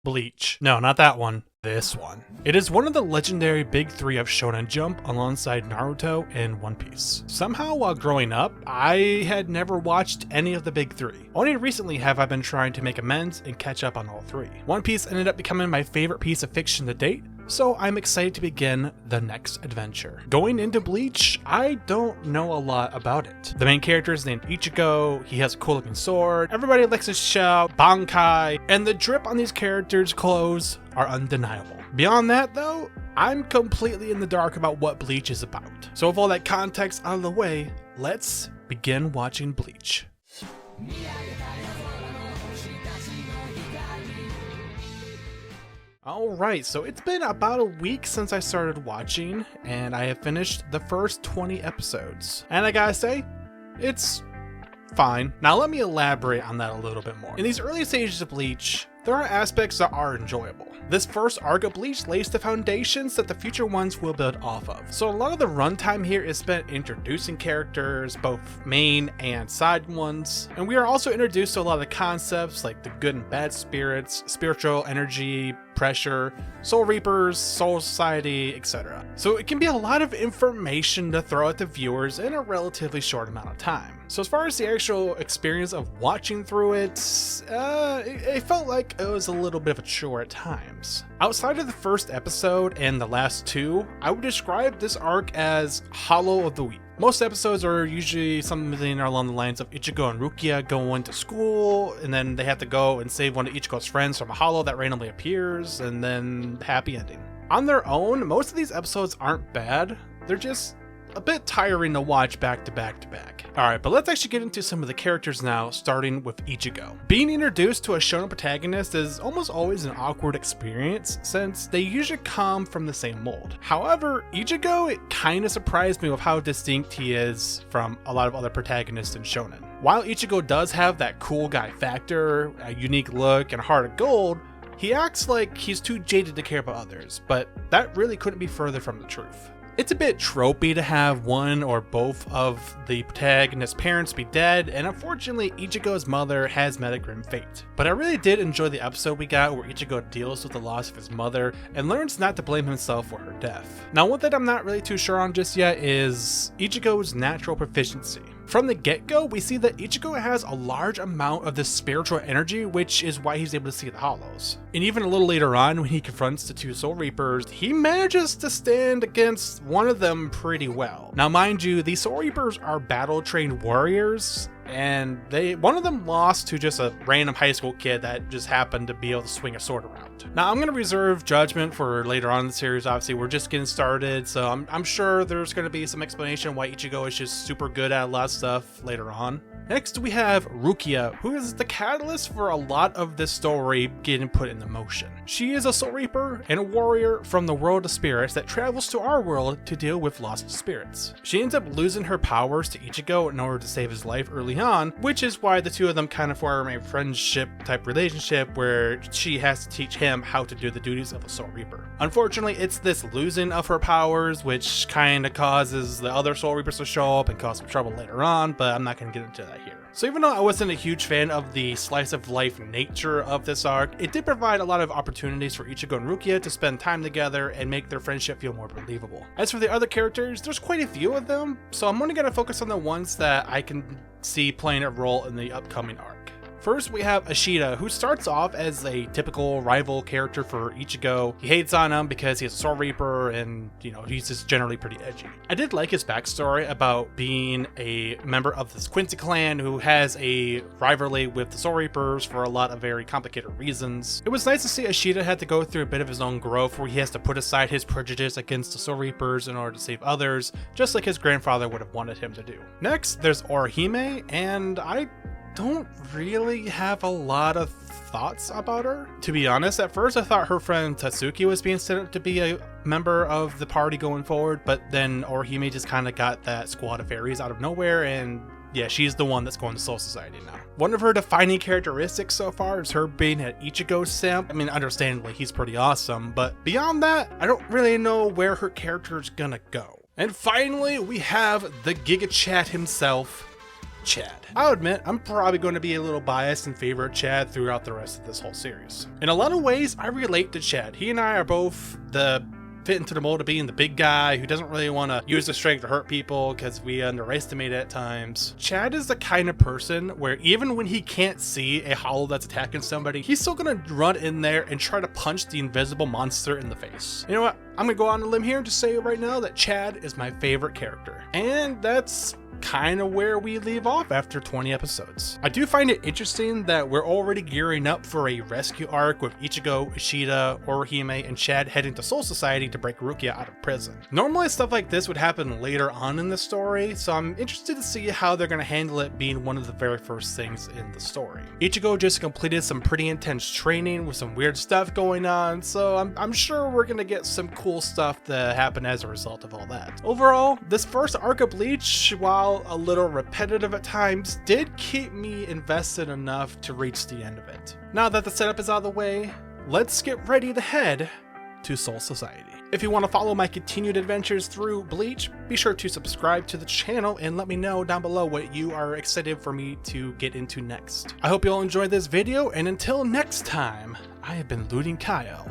Bleach. No, not that one. This one. It is one of the legendary big three of Shonen Jump alongside Naruto and One Piece. Somehow while growing up, I had never watched any of the big three. Only recently have I been trying to make amends and catch up on all three. One Piece ended up becoming my favorite piece of fiction to date, so I'm excited to begin the next adventure. Going into Bleach, I don't know a lot about it. The main character is named Ichigo, he has a cool looking sword, everybody likes to shout Bankai, and the drip on these characters' clothes are undeniable. Beyond that though, I'm completely in the dark about what Bleach is about. So with all that context out of the way, let's begin watching Bleach. Alright, so it's been about a week since I started watching, and I have finished the first 20 episodes. And I gotta say, it's fine. Now let me elaborate on that a little bit more. In these early stages of Bleach, there are aspects that are enjoyable. This first arc of Bleach lays the foundations that the future ones will build off of. So a lot of the runtime here is spent introducing characters, both main and side ones. And we are also introduced to a lot of the concepts like the good and bad spirits, spiritual energy, pressure, soul reapers, soul society, etc. So it can be a lot of information to throw at the viewers in a relatively short amount of time. So as far as the actual experience of watching through it, it felt like it was a little bit of a chore at times. Outside of the first episode and the last two, I would describe this arc as hollow of the week. Most episodes are usually something along the lines of Ichigo and Rukia going to school, and then they have to go and save one of Ichigo's friends from a hollow that randomly appears, and then happy ending. On their own, most of these episodes aren't bad, they're just a bit tiring to watch back to back to back. Alright, but let's actually get into some of the characters now, starting with Ichigo. Being introduced to a shonen protagonist is almost always an awkward experience, since they usually come from the same mold. However, Ichigo, it kinda surprised me with how distinct he is from a lot of other protagonists in shonen. While Ichigo does have that cool guy factor, a unique look, and a heart of gold, he acts like he's too jaded to care about others, but that really couldn't be further from the truth. It's a bit tropey to have one or both of the protagonist's parents be dead, and unfortunately Ichigo's mother has met a grim fate. But I really did enjoy the episode we got where Ichigo deals with the loss of his mother and learns not to blame himself for her death. Now one that I'm not really too sure on just yet is Ichigo's natural proficiency. From the get-go, we see that Ichigo has a large amount of this spiritual energy, which is why he's able to see the hollows. And even a little later on, when he confronts the two Soul Reapers, he manages to stand against one of them pretty well. Now mind you, these Soul Reapers are battle-trained warriors, and one of them lost to just a random high school kid that just happened to be able to swing a sword around. Now I'm going to reserve judgment for later on in the series. Obviously we're just getting started, so I'm sure there's going to be some explanation why Ichigo is just super good at a lot of stuff later on. Next we have Rukia, who is the catalyst for a lot of this story getting put into motion. She is a Soul Reaper and a warrior from the world of spirits that travels to our world to deal with lost spirits. She ends up losing her powers to Ichigo in order to save his life early on, which is why the two of them kind of form a friendship type relationship where she has to teach him how to do the duties of a Soul Reaper. Unfortunately, it's this losing of her powers which kind of causes the other Soul Reapers to show up and cause some trouble later on, but I'm not going to get into that here. So even though I wasn't a huge fan of the slice of life nature of this arc, it did provide a lot of opportunities for Ichigo and Rukia to spend time together and make their friendship feel more believable. As for the other characters, there's quite a few of them, so I'm only going to focus on the ones that I can see playing a role in the upcoming arc. First, we have Ishida, who starts off as a typical rival character for Ichigo. He hates on him because he's a Soul Reaper and, he's just generally pretty edgy. I did like his backstory about being a member of this Quincy clan who has a rivalry with the Soul Reapers for a lot of very complicated reasons. It was nice to see Ishida had to go through a bit of his own growth where he has to put aside his prejudice against the Soul Reapers in order to save others, just like his grandfather would have wanted him to do. Next, there's Orihime, and I don't really have a lot of thoughts about her. To be honest, at first I thought her friend Tatsuki was being set up to be a member of the party going forward, but then Orihime just kind of got that squad of fairies out of nowhere, and yeah, she's the one that's going to Soul Society now. One of her defining characteristics so far is her being an Ichigo simp. I mean, understandably, he's pretty awesome, but beyond that, I don't really know where her character's gonna go. And finally, we have the Giga Chat himself, Chad. I'll admit, I'm probably going to be a little biased in favor of Chad throughout the rest of this whole series. In a lot of ways, I relate to Chad. He and I are both fit into the mold of being the big guy who doesn't really want to use his strength to hurt people because we underestimate it at times. Chad is the kind of person where even when he can't see a hollow that's attacking somebody, he's still gonna run in there and try to punch the invisible monster in the face. You know what? I'm gonna go on a limb here and just say right now that Chad is my favorite character. And that's kind of where we leave off after 20 episodes. I do find it interesting that we're already gearing up for a rescue arc with Ichigo, Ishida, Orihime, and Chad heading to Soul Society to break Rukia out of prison. Normally stuff like this would happen later on in the story, so I'm interested to see how they're going to handle it being one of the very first things in the story. Ichigo just completed some pretty intense training with some weird stuff going on, so I'm sure we're going to get some cool stuff to happen as a result of all that. Overall, this first arc of Bleach, while a little repetitive at times, did keep me invested enough to reach the end of it. Now that the setup is out of the way, let's get ready to head to Soul Society. If you want to follow my continued adventures through Bleach, be sure to subscribe to the channel and let me know down below what you are excited for me to get into next. I hope you all enjoyed this video, and until next time, I have been Looting Kyle,